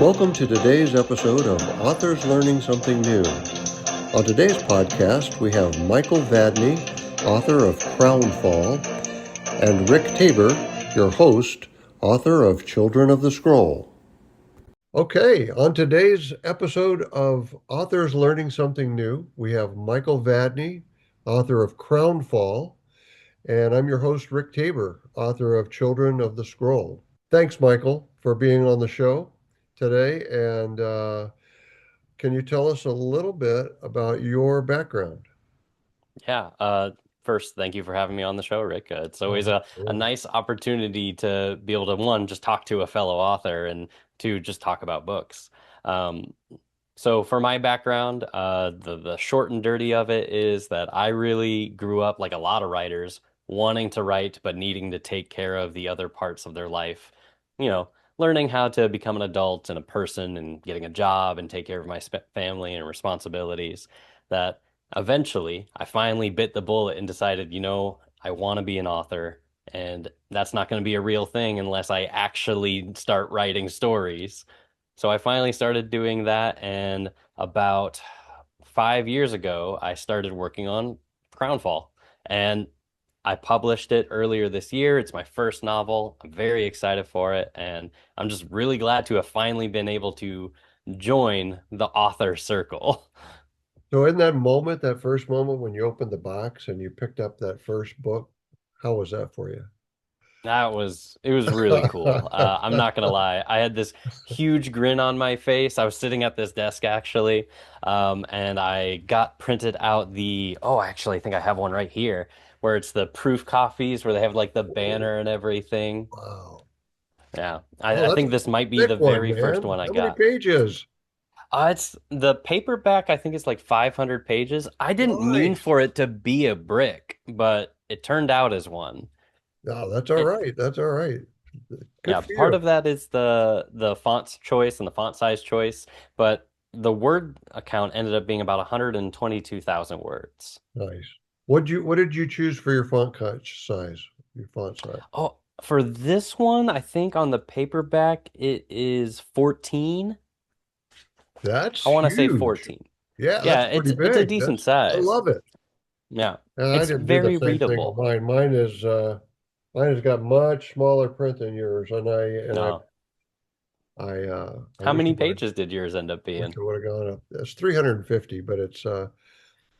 Welcome to today's episode of Authors Learning Something New. On today's podcast, we have Michael Vadney, author of Crownfall, and Rick Tabor, your host, author of Children of the Scroll. Okay, on today's episode of Authors Learning Something New, we have Michael Vadney, author of Crownfall, and I'm your host, Rick Tabor, author of Children of the Scroll. Thanks, Michael, for being on the show today. And can you tell us a little bit about your background? Yeah. First, thank you for having me on the show, Rick. It's always a Absolutely. nice opportunity to be able to, one, just talk to a fellow author, and two, just talk about books. Um, so for my background, the short and dirty of it is that I really grew up like a lot of writers, wanting to write, but needing to take care of the other parts of their life. You know, learning how to become an adult and a person and getting a job and take care of my family and responsibilities. That eventually I finally bit the bullet and decided, I want to be an author, and that's not going to be a real thing unless I actually start writing stories. So I finally started doing that, and about 5 years ago, I started working on Crownfall, and I published it earlier this year. It's my first novel. I'm very excited for it, and I'm just really glad to have finally been able to join the author circle. So, in that moment, that first moment when you opened the box and you picked up that first book, how was that for you? It was really cool. I'm not gonna lie. I had this huge grin on my face. I was sitting at this desk actually, and I got printed out actually, I think I have one right here, where it's the proof copies where they have like the banner and everything. Wow. Yeah, I, Oh, I that's think a this might be thick the one, very first man. one I How many got. pages? It's the paperback. I think it's like 500 pages. I didn't mean Nice. for it to be a brick, but it turned out as one. No, that's all It, right. That's all right. Good Yeah, for part you. of that is the font choice and the font size choice, but the word account ended up being about 122,000 words. Nice. What did you choose for your size? Your font size. Oh, for this one, I think on the paperback it is 14. That's I want to say huge. 14. Yeah, that's Yeah, pretty it's a big. decent I size. love it. Yeah. And I It's didn't do the very same thing with readable. mine. Mine has got much smaller print than yours, and No. I How wish many it would have pages did yours end up wish being? it would have gone up. It's 350, but it's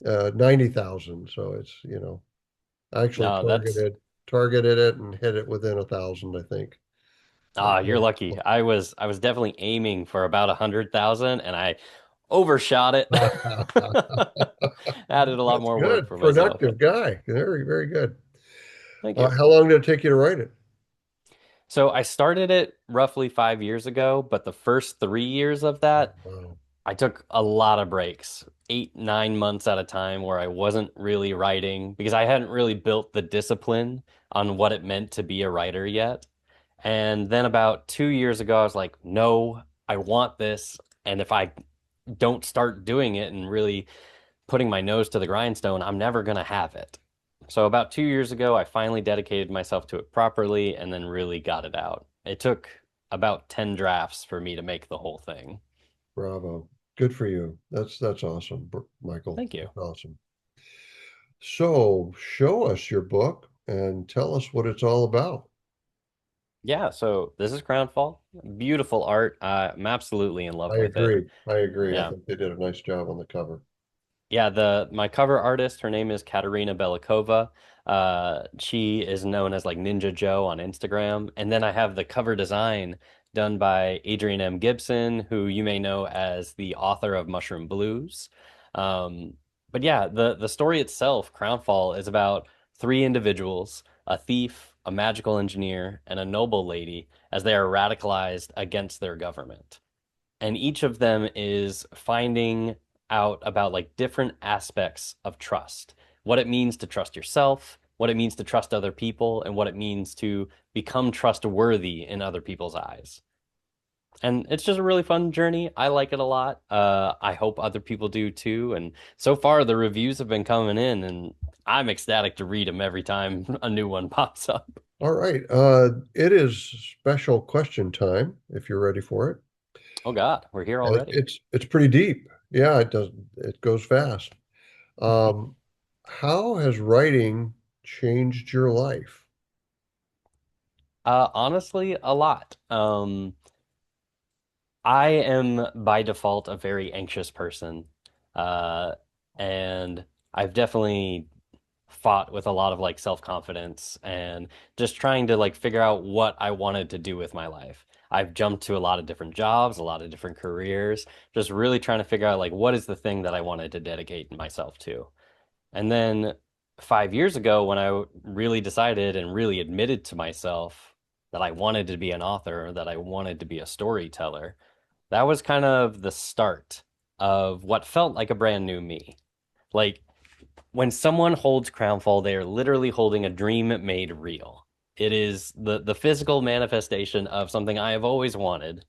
90,000. So it's, I actually No, that's targeted it and hit it within 1,000, I think. you're lucky. I was definitely aiming for about 100,000 and I overshot it. Added a lot That's more work good. for myself. Productive guy. Very, very good. Thank you. How long did it take you to write it? So I started it roughly 5 years ago, but the first 3 years of Oh, that, wow. I took a lot of breaks, 8, 9 months at a time, where I wasn't really writing because I hadn't really built the discipline on what it meant to be a writer yet. And then about 2 years ago, I was like, no, I want this. And if I don't start doing it and really putting my nose to the grindstone, I'm never going to have it. So about 2 years ago, I finally dedicated myself to it properly and then really got it out. It took about 10 drafts for me to make the whole thing. Bravo. Good for you. That's awesome, Michael. Thank you. That's awesome. So show us your book and tell us what it's all about. Yeah, so this is Crownfall. Beautiful art. I'm absolutely in love I with it. agree. I agree. I Yeah. think they did a nice job on the cover. Yeah, the my cover artist, her name is Katerina Belikova. She is known as like Ninja Joe on Instagram. And then I have the cover design done by Adrian M. Gibson, who you may know as the author of Mushroom Blues. Um, but yeah, the story itself, Crownfall, is about three individuals, a thief, a magical engineer, and a noble lady, as they are radicalized against their government, and each of them is finding out about like different aspects of trust, what it means to trust yourself, what it means to trust other people, and what it means to become trustworthy in other people's eyes. And it's just a really fun journey. I like it a lot. I hope other people do too. And so far, the reviews have been coming in, and I'm ecstatic to read them every time a new one pops up. All right. It is special question time if you're ready for it. Oh God, we're here And already. it's pretty deep. Yeah, it does. It goes fast. Um, how has writing changed your life? Honestly, a lot. I am by default a very anxious person. Uh, and I've definitely fought with a lot of like self-confidence and just trying to like figure out what I wanted to do with my life. I've jumped to a lot of different jobs, a lot of different careers, just really trying to figure out like what is the thing that I wanted to dedicate myself to. And then 5 years ago, when I really decided and really admitted to myself that I wanted to be an author, that I wanted to be a storyteller, that was kind of the start of what felt like a brand new me. Like when someone holds Crownfall, they are literally holding a dream made real. It is the physical manifestation of something I have always wanted,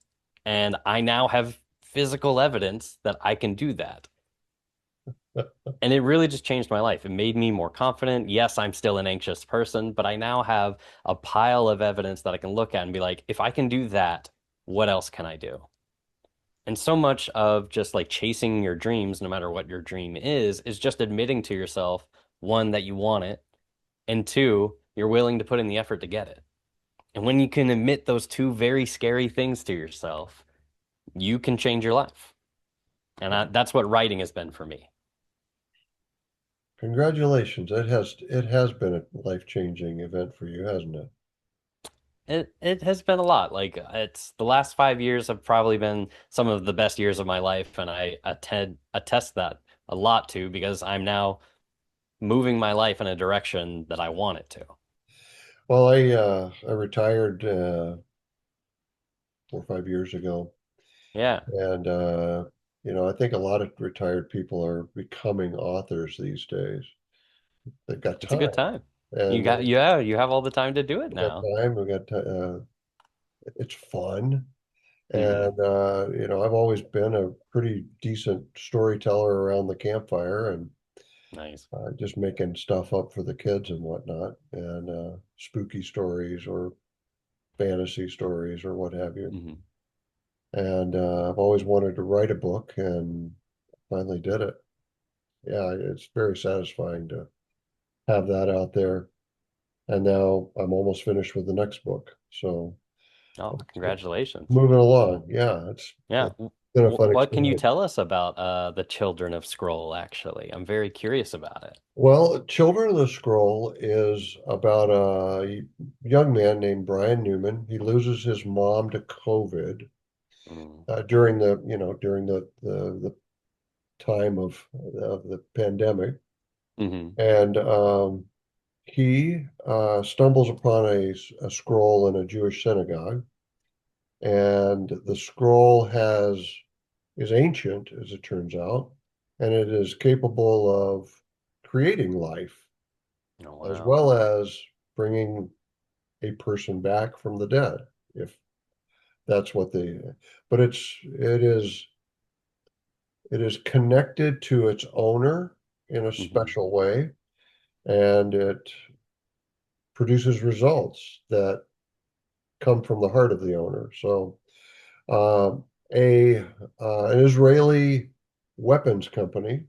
and I now have physical evidence that I can do that. And it really just changed my life. It made me more confident. Yes, I'm still an anxious person, but I now have a pile of evidence that I can look at and be like, if I can do that, what else can I do? And so much of just like chasing your dreams, no matter what your dream is just admitting to yourself, one, that you want it, and two, you're willing to put in the effort to get it. And when you can admit those two very scary things to yourself, you can change your life. And that's what writing has been for me. Congratulations. It has been a life-changing event for you, hasn't it? It has been a lot. Like it's the last 5 years have probably been some of the best years of my life, and I attest that a lot to because I'm now moving my life in a direction that I want it to. Well, I retired 4 or 5 years ago, Yeah, and I think a lot of retired people are becoming authors these days. They've got it's a time, good time. You and got yeah, you have all the time to do it we got now. time. It's fun, Hmm. and I've always been a pretty decent storyteller around the campfire, and Nice. just making stuff up for the kids and whatnot, and spooky stories or fantasy stories or what have you. Hmm. And I've always wanted to write a book and finally did it. Yeah, it's very satisfying to have that out there. And now I'm almost finished with the next book. So Oh, it's congratulations. moving along. Yeah, Yeah. it's been a fun What can you experience. tell us about the Children of Scroll, actually? I'm very curious about it. Well, Children of the Scroll is about a young man named Brian Newman. He loses his mom to COVID Mm. during the time of the pandemic, Hmm. and he stumbles upon a scroll in a Jewish synagogue, and the scroll has is ancient, as it turns out, and it is capable of creating life Oh, as wow. well as bringing a person back from the dead, if that's what they. But it is connected to its owner in a Hmm. special way, and it produces results that come from the heart of the owner. So, um, a an Israeli weapons company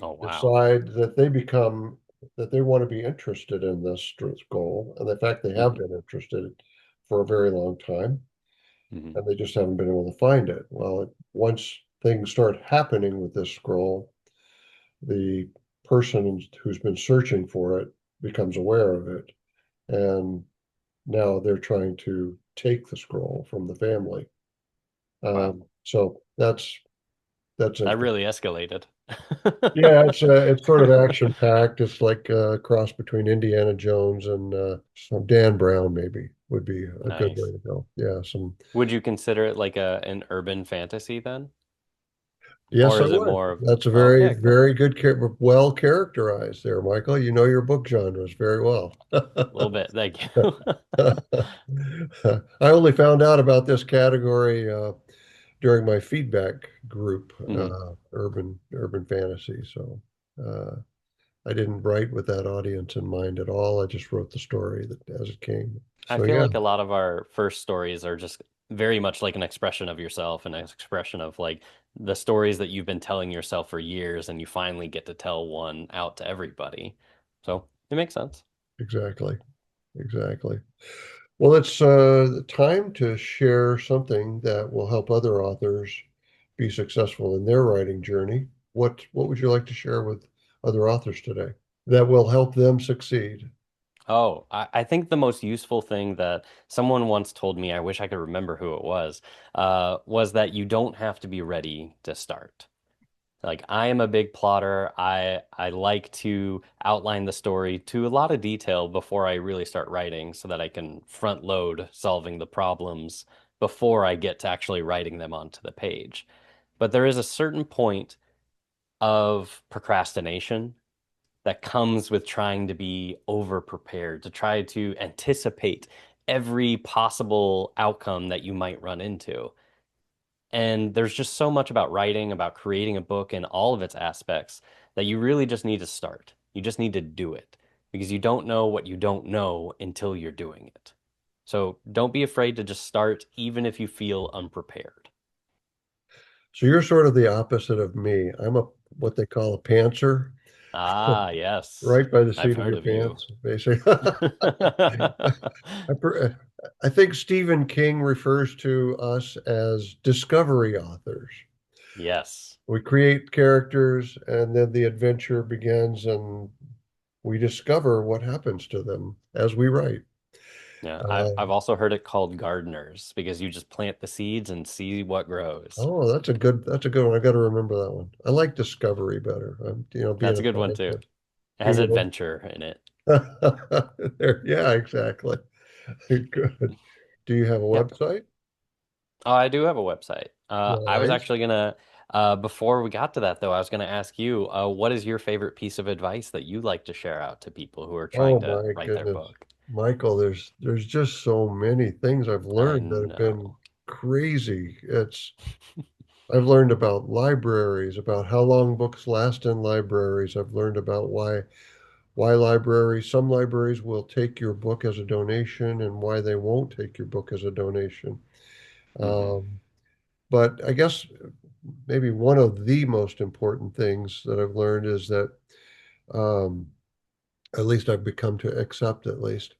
Oh, wow. decide that they want to be interested in this goal, and in fact, they have Hmm. been interested for a very long time, Hmm. and they just haven't been able to find it. Well, once things start happening with this scroll, the person who's been searching for it becomes aware of it, and now they're trying to take the scroll from the family. Wow. So that's That interesting. really escalated. Yeah, it's sort of action packed. It's like a cross between Indiana Jones and some Dan Brown maybe would be a good way Nice. to go. Yeah, some. Would you consider it like an urban fantasy then? Yes, Or I is it would. more of, That's a oh, very okay, cool. very good well characterized there, Michael. You know your book genres very well. A little bit. Thank you. I only found out about this category during my feedback group, Hmm. urban fantasy. So, uh, I didn't write with that audience in mind at all. I just wrote the story that as it came. I So feel yeah, like a lot of our first stories are just very much like an expression of yourself and an expression of like the stories that you've been telling yourself for years and you finally get to tell one out to everybody. So it makes sense. exactly. Exactly. Well, it's time to share something that will help other authors be successful in their writing journey. What would you like to share with other authors today that will help them succeed? Oh, I think the most useful thing that someone once told me, I wish I could remember who it was that you don't have to be ready to start. Like I am a big plotter. I like to outline the story to a lot of detail before I really start writing so that I can front load solving the problems before I get to actually writing them onto the page. But there is a certain point of procrastination that comes with trying to be over prepared, to try to anticipate every possible outcome that you might run into. And there's just so much about writing, about creating a book and all of its aspects that you really just need to start. You just need to do it because you don't know what you don't know until you're doing it. So don't be afraid to just start, even if you feel unprepared. So you're sort of the opposite of me. I'm a what they call a pantser, Ah, yes. right by the I've seat of heard your of you. pants, basically. I think Stephen King refers to us as discovery authors. Yes. We create characters and then the adventure begins and we discover what happens to them as we write. Yeah, I've Uh, I've also heard it called gardeners because you just plant the seeds and see what grows. oh, that's a good one. I got to remember that one. I like discovery better. Being That's a a good one too. scientist, It has being adventure in it. there. Yeah, exactly. Good. Do you have a Yeah. website? Oh, I do have a website. I was Nice. actually gonna, before we got to that though, I was gonna ask you, what is your favorite piece of advice that you like to share out to people who are Oh trying to my write their goodness. book? Michael, there's just so many things I've I learned that have been know. crazy. I've learned about libraries, about how long books last in libraries. I've learned about why some libraries will take your book as a donation and why they won't take your book as a donation. Hmm. Um, but I guess maybe one of the most important things that I've learned is that um, at least I've become to accept at least,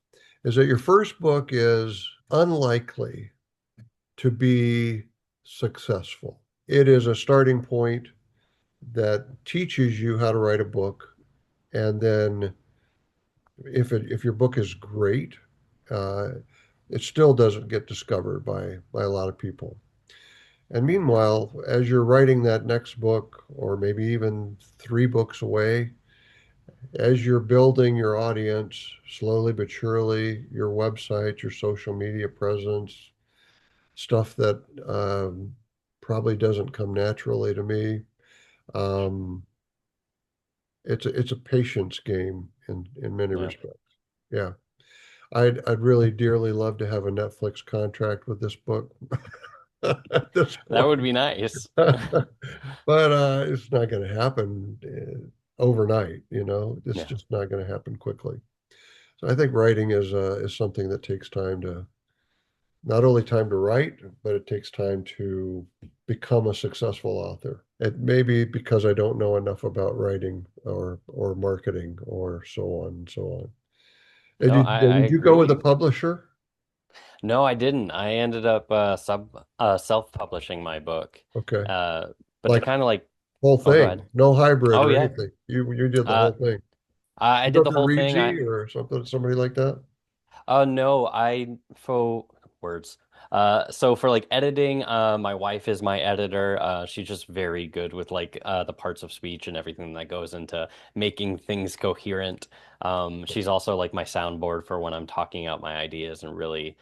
is that your first book is unlikely to be successful. It is a starting point that teaches you how to write a book, and then if your book is great, uh, it still doesn't get discovered by a lot of people. And meanwhile, as you're writing that next book, or maybe even three books away, as you're building your audience slowly but surely, your website, your social media presence, stuff that probably doesn't come naturally to me. Um, it's a patience game in many Yeah, respects. Yeah, I'd really dearly love to have a Netflix contract with this book at this that would point, be nice. but it's not going to happen overnight. It's Yeah. just not going to happen quickly. So I think writing is something that takes time to not only time to write, but it takes time to become a successful author. It may be because I don't know enough about writing or marketing or so on and so on. And No, I did you go with a agree. publisher? No, I didn't. I ended up self-publishing my book. Okay. Uh, but to Like kind of like, whole oh, go ahead. thing, no hybrid Oh or yeah. anything. You did the Uh, whole thing. I You did go the through whole thing. Reedsy or something, somebody like that? No, I for words. So for like editing, my wife is my editor. She's just very good with like the parts of speech and everything that goes into making things coherent. She's also like my soundboard for when I'm talking out my ideas and really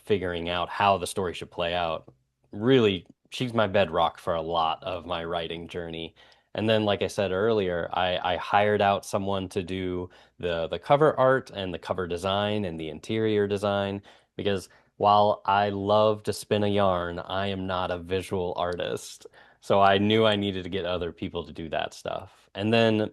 figuring out how the story should play out. Really, she's my bedrock for a lot of my writing journey. And then, like I said earlier, I hired out someone to do the cover art and the cover design and the interior design because while I love to spin a yarn, I am not a visual artist. So I knew I needed to get other people to do that stuff. And then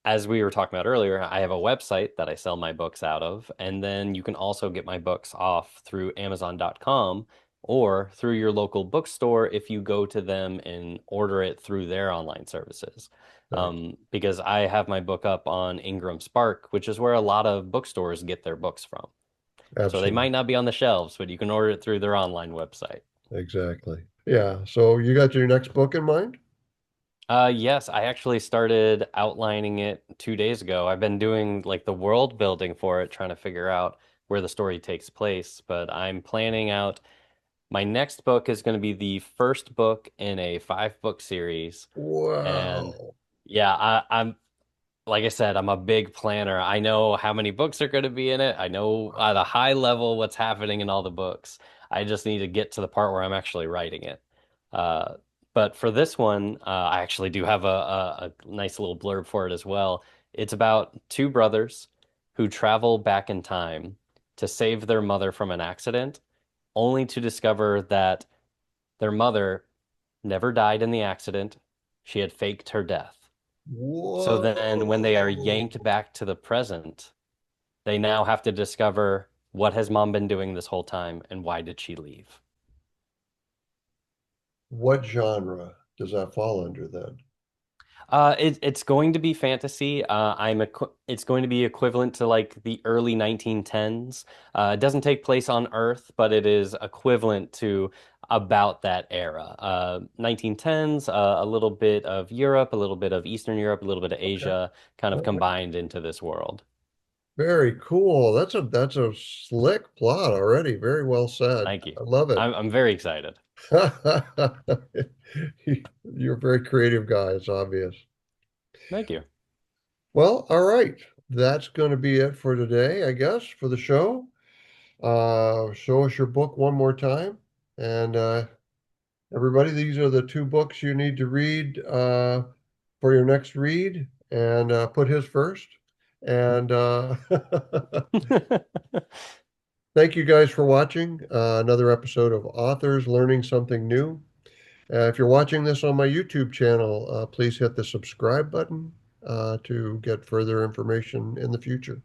as we were talking about earlier, I have a website that I sell my books out of, and then you can also get my books off through Amazon.com or through your local bookstore if you go to them and order it through their online services. Right. Because I have my book up on Ingram Spark, which is where a lot of bookstores get their books from. So they Absolutely. might not be on the shelves, but you can order it through their online website. Exactly. Yeah. So you got your next book in mind? Yes, I actually started outlining it 2 days ago. I've been doing like the world building for it, trying to figure out where the story takes place, but I'm planning out my next book is going to be the first book in a 5 book series. And Wow. yeah, I'm like I said, I'm a big planner. I know how many books are going to be in it. I know at a high level what's happening in all the books. I just need to get to the part where I'm actually writing it. Uh, but for this one, I actually do have a nice little blurb for it as well. It's about two brothers who travel back in time to save their mother from an accident, only to discover that their mother never died in the accident. She had faked her death. So then when they are yanked Whoa. back to the present, they now have to discover what has mom been doing this whole time and why did she leave? What genre does that fall under then? It's going to be fantasy. It's going to be equivalent to like the early 1910s. It doesn't take place on Earth, but it is equivalent to about that era. 1910s, a little bit of Europe, a little bit of Eastern Europe, a little bit of Okay. Asia, kind of All right. combined into this world. Very cool. That's a slick plot already. Very well said. Thank you. I love it. I'm very excited. You're a very creative guy, it's obvious. Thank you. Well, all right. That's going to be it for today, I guess, for the show. Show us your book one more time. And everybody, these are the two books you need to read for your next read, and put his first. And thank you guys for watching another episode of Authors Learning Something New. If you're watching this on my YouTube channel, please hit the subscribe button to get further information in the future.